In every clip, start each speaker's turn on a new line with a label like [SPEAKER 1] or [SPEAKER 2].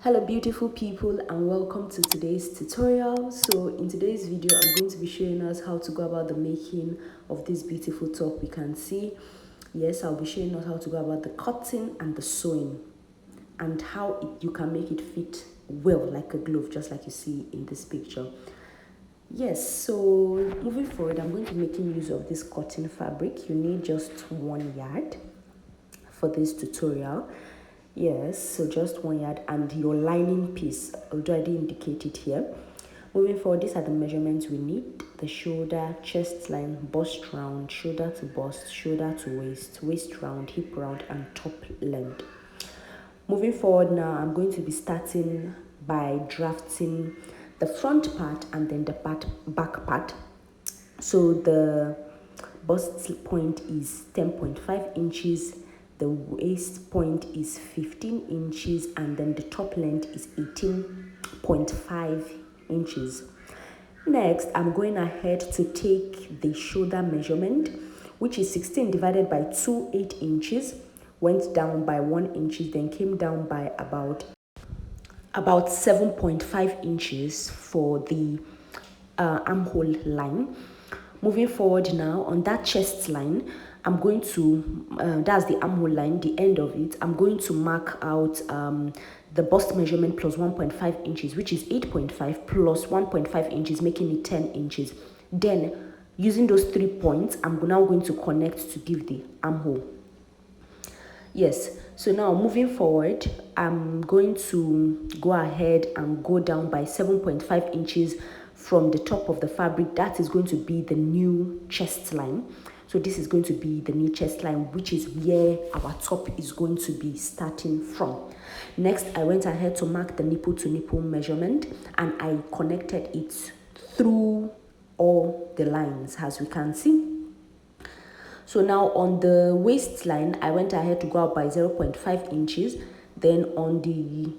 [SPEAKER 1] Hello beautiful people and welcome to today's tutorial. So in today's video I'm going to be showing us how to go about the making of this beautiful top. We can see, yes, I'll be showing us how to go about the cutting and the sewing and how you can make it fit well like a glove, just like you see in this picture. Yes, so moving forward, I'm going to be making use of this cotton fabric. You need just 1 yard for this tutorial. Yes, so just 1 yard and your lining piece already indicated here. Moving forward, these are the measurements we need: the shoulder, chest line, bust round, shoulder to bust, shoulder to waist, waist round, hip round, and top length. Moving forward now, I'm going to be starting by drafting the front part and then the back part. So the bust point is 10.5 inches, the waist point is 15 inches, and then the top length is 18.5 inches. Next, I'm going ahead to take the shoulder measurement, which is 16 divided by 2, 8 inches, went down by 1 inch, then came down by about 7.5 inches for the armhole line. Moving forward now, on that chest line, I'm going to, that's the armhole line, the end of it, I'm going to mark out the bust measurement plus 1.5 inches, which is 8.5 plus 1.5 inches, making it 10 inches. Then, using those 3 points, I'm now going to connect to give the armhole. Yes, so now moving forward, I'm going to go ahead and go down by 7.5 inches from the top of the fabric. That is going to be the new chest line. So this is going to be the new chest line, which is where our top is going to be starting from. Next, I went ahead to mark the nipple to nipple measurement and I connected it through all the lines, as we can see. So now on the waistline, I went ahead to go out by 0.5 inches. Then on the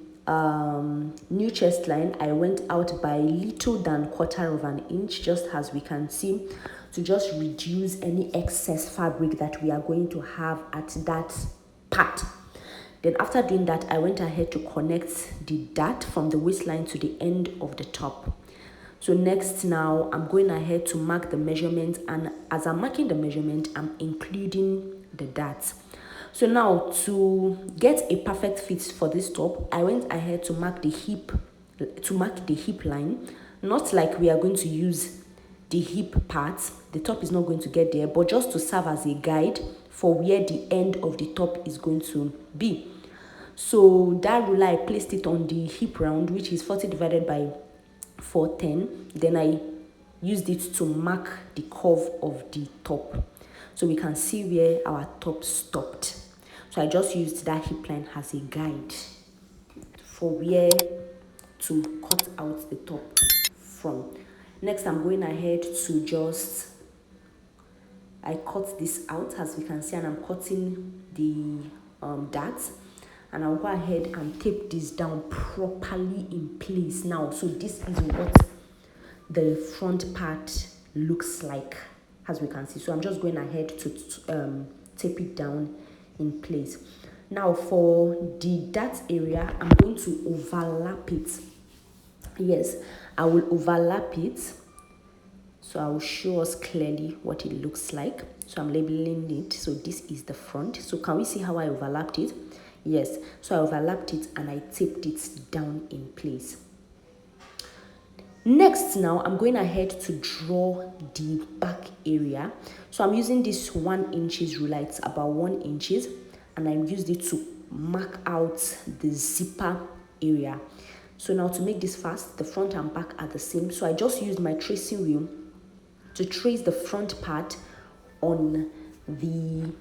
[SPEAKER 1] new chest line, I went out by little than 1/4 of an inch, just as we can see, to just reduce any excess fabric that we are going to have at that part. Then after doing that, I went ahead to connect the dart from the waistline to the end of the top. So next now, I'm going ahead to mark the measurement, and as I'm marking the measurement, I'm including the darts. So now to get a perfect fit for this top, I went ahead to mark the hip line, not like we are going to use the hip part. The top is not going to get there, but just to serve as a guide for where the end of the top is going to be. So that ruler, I placed it on the hip round, which is 40 divided by 410. Then I used it to mark the curve of the top, so we can see where our top stopped. So I just used that hip line as a guide for where to cut out the top from. Next, I'm going ahead to I cut this out, as we can see, and I'm cutting the darts, and I'll go ahead and tape this down properly in place now. So this is what the front part looks like, as we can see. So I'm just going ahead to tape it down in place. Now for the dart area, I'm going to overlap it. Yes, I will overlap it. So I will show us clearly what it looks like. So I'm labeling it. So this is the front. So can we see how I overlapped it? Yes, so I overlapped it and I taped it down in place. Next now, I'm going ahead to draw the back area. So I'm using this 1 inch ruler. It's about 1 inch, and I used it to mark out the zipper area. So now to make this fast, the front and back are the same. So I just used my tracing wheel to trace the front part on the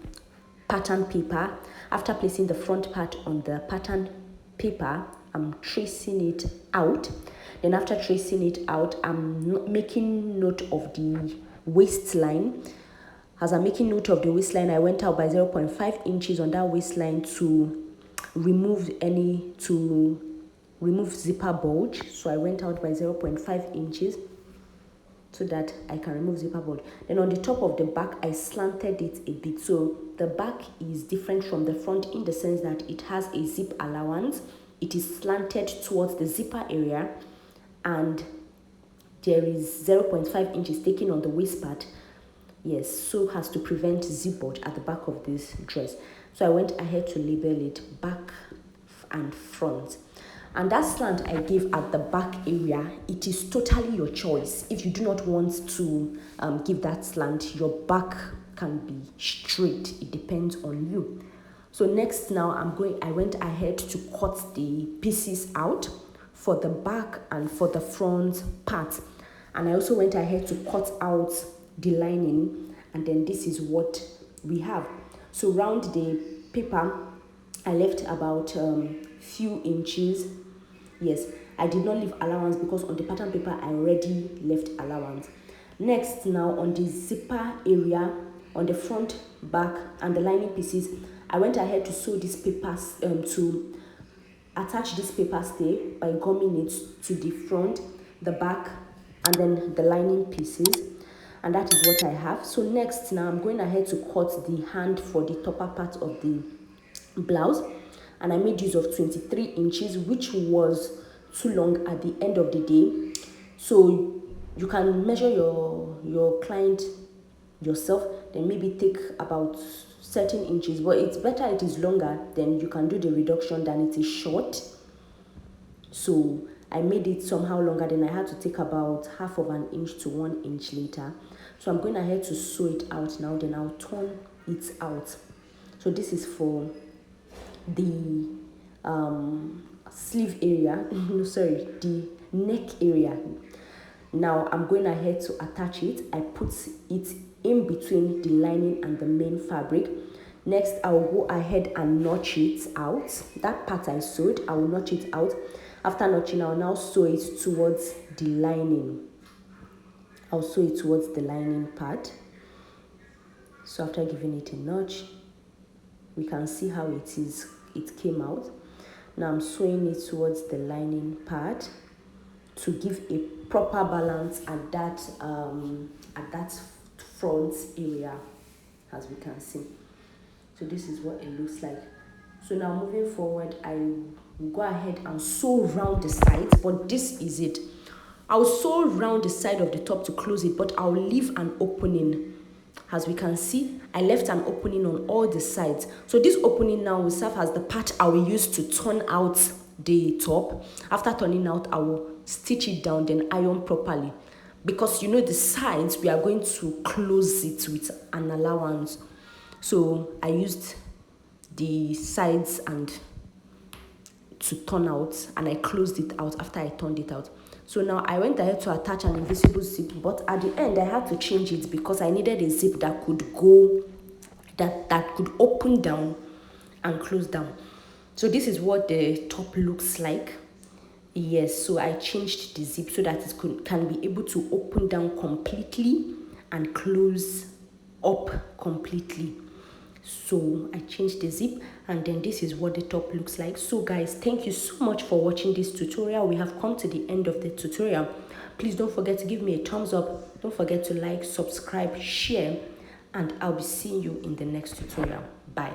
[SPEAKER 1] pattern paper. After placing the front part on the pattern paper, I'm tracing it out. Then after tracing it out, I'm making note of the waistline. As I'm making note of the waistline, I went out by 0.5 inches on that waistline to remove zipper bulge. So I went out by 0.5 inches so that I can remove zipper bulge. Then on the top of the back, I slanted it a bit. So the back is different from the front in the sense that it has a zip allowance it is slanted towards the zipper area, and there is 0.5 inches taken on the waist part. Yes, so as to prevent zip bulge at the back of this dress. So I went ahead to label it back and front. And that slant I gave at the back area, it is totally your choice. If you do not want to give that slant, your back can be straight. It depends on you. So next now I went ahead to cut the pieces out for the back and for the front part. And I also went ahead to cut out the lining, and then this is what we have. So round the paper, I left about few inches. Yes, I did not leave allowance because on the pattern paper I already left allowance. Next now, on the zipper area, on the front, back, and the lining pieces, I went ahead to sew this paper to attach this paper stay by gumming it to the front, the back, and then the lining pieces. And that is what I have. So next now I'm going ahead to cut the hand for the topper part of the blouse, and I made use of 23 inches, which was too long at the end of the day. So you can measure your client yourself, then maybe take about 13 inches, but it's better it is longer, then you can do the reduction than it is short. So I made it somehow longer, then I had to take about half of an inch to 1 inch later. So I'm going ahead to sew it out now, then I'll turn it out. So this is for the sleeve area, the neck area. Now I'm going ahead to attach it. I put it in between the lining and the main fabric. Next, I will go ahead and notch it out. That part I sewed, I will notch it out. After notching, I'll now sew it towards the lining. I'll sew it towards the lining part. So after giving it a notch, we can see how it came out. Now I'm sewing it towards the lining part to give a proper balance at that front area, as we can see. So this is what it looks like. So now moving forward, I will go ahead and sew round the sides, but this is it. I'll sew round the side of the top to close it, but I'll leave an opening. As we can see, I left an opening on all the sides. So this opening now will serve as the part I will use to turn out the top. After turning out, I will stitch it down, then iron properly. Because you know the sides, we are going to close it with an allowance. So I used the sides and to turn out, and I closed it out after I turned it out. So now I went ahead to attach an invisible zip, but at the end I had to change it because I needed a zip that could that could open down and close down. So this is what the top looks like. Yes, so I changed the zip so that it can be able to open down completely and close up completely. So I changed the zip, and then this is what the top looks like. So guys, thank you so much for watching this tutorial. We have come to the end of the tutorial. Please don't forget to give me a thumbs up. Don't forget to like, subscribe, share, and I'll be seeing you in the next tutorial. Bye.